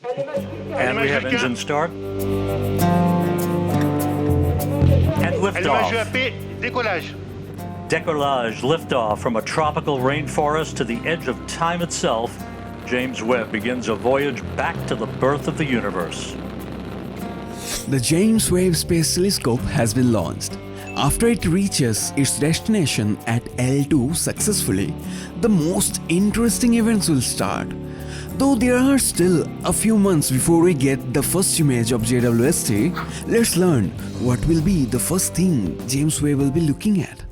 And we have engine start. And Allumage liftoff. UAP, décollage. Decollage, liftoff from a tropical rainforest to the edge of time itself. James Webb begins a voyage back to the birth of the universe. The James Webb Space Telescope has been launched. After it reaches its destination at L2 successfully, the most interesting events will start. Though there are still a few months before we get the first image of JWST, let's learn what will be the first thing James Webb will be looking at.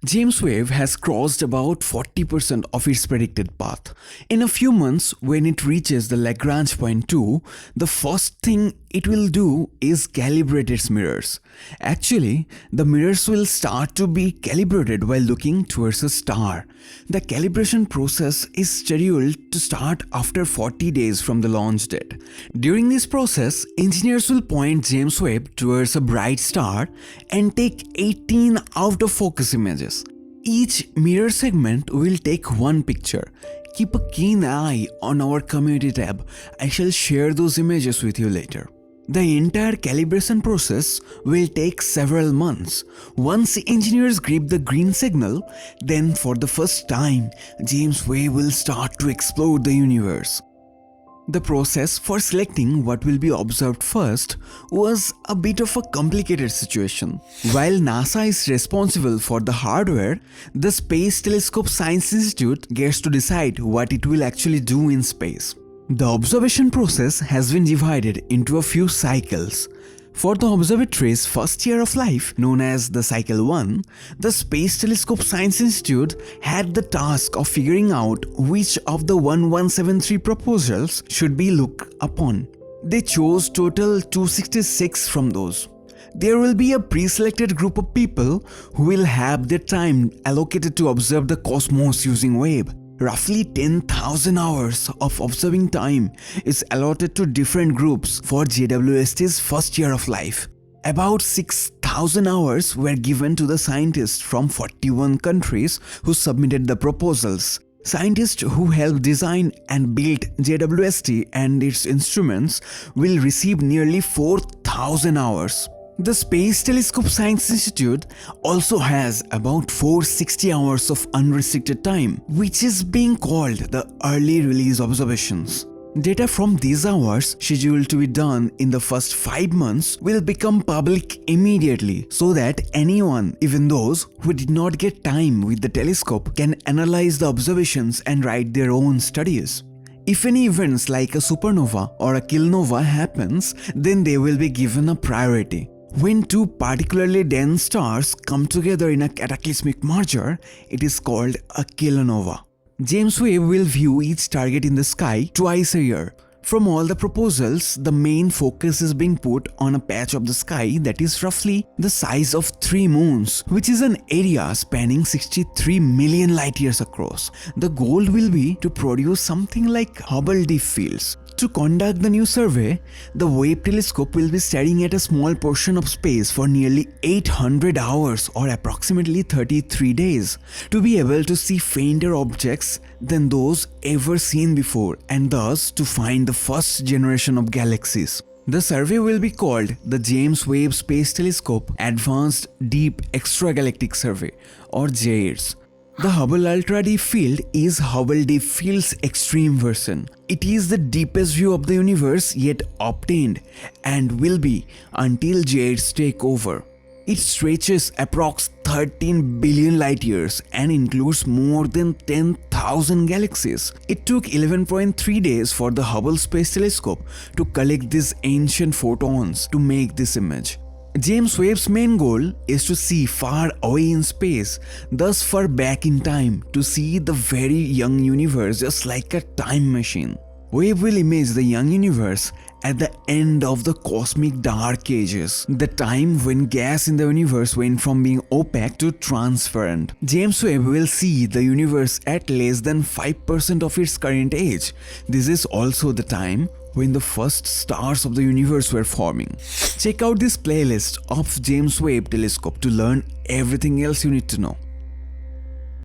James Webb has crossed about 40% of its predicted path. In a few months, when it reaches the Lagrange point 2, the first thing it will do is calibrate its mirrors. Actually, the mirrors will start to be calibrated while looking towards a star. The calibration process is scheduled to start after 40 days from the launch date. During this process, engineers will point James Webb towards a bright star and take 18 out-of-focus images. Each mirror segment will take one picture. Keep a keen eye on our community tab. I shall share those images with you later. The entire calibration process will take several months. Once engineers grip the green signal, then for the first time, James Webb will start to explore the universe. The process for selecting what will be observed first was a bit of a complicated situation. While NASA is responsible for the hardware, the Space Telescope Science Institute gets to decide what it will actually do in space. The observation process has been divided into a few cycles. For the observatory's first year of life, known as the Cycle 1, the Space Telescope Science Institute had the task of figuring out which of the 1173 proposals should be looked upon. They chose total 266 from those. There will be a pre-selected group of people who will have their time allocated to observe the cosmos using Webb. Roughly 10,000 hours of observing time is allotted to different groups for JWST's first year of life. About 6,000 hours were given to the scientists from 41 countries who submitted the proposals. Scientists who helped design and build JWST and its instruments will receive nearly 4,000 hours. The Space Telescope Science Institute also has about 460 hours of unrestricted time, which is being called the Early Release Observations. Data from these hours, scheduled to be done in the first 5 months, will become public immediately so that anyone, even those who did not get time with the telescope, can analyze the observations and write their own studies. If any events like a supernova or a kilonova happens, then they will be given a priority. When two particularly dense stars come together in a cataclysmic merger, it is called a kilonova. James Webb will view each target in the sky twice a year. From all the proposals, the main focus is being put on a patch of the sky that is roughly the size of 3 moons, which is an area spanning 63 million light years across. The goal will be to produce something like Hubble Deep Fields. To conduct the new survey, the Webb telescope will be staring at a small portion of space for nearly 800 hours or approximately 33 days to be able to see fainter objects than those ever seen before and thus to find the first generation of galaxies. The survey will be called the James Webb Space Telescope Advanced Deep Extragalactic Survey or JAIRS. The Hubble Ultra Deep Field is Hubble Deep Field's extreme version. It is the deepest view of the universe yet obtained and will be until JAIRS take over. It stretches approx 13 billion light years and includes more than 10,000 galaxies. It took 11.3 days for the Hubble Space Telescope to collect these ancient photons to make this image. James Webb's main goal is to see far away in space, thus far back in time, to see the very young universe just like a time machine. Webb will image the young universe at the end of the cosmic dark ages, the time when gas in the universe went from being opaque to transparent. James Webb will see the universe at less than 5% of its current age. This is also the time when the first stars of the universe were forming. Check out this playlist of James Webb Telescope to learn everything else you need to know.